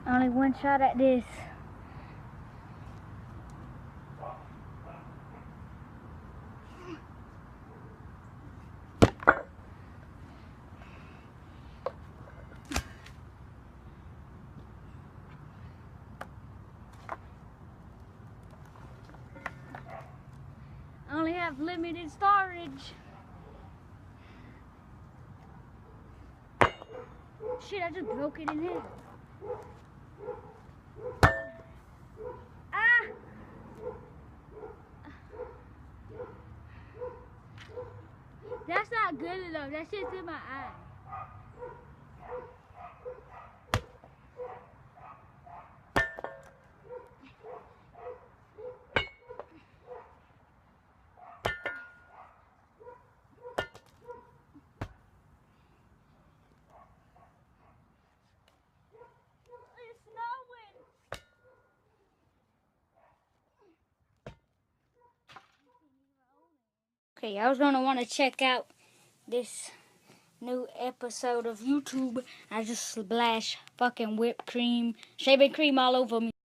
Only one shot at this. I only have limited storage. Shit, I just broke it in half. Ah! That's not good enough. That shit's in my eye. It's snowing. Okay, I was gonna want to check out this new episode of YouTube. I just splash fucking whipped cream, shaving cream all over me.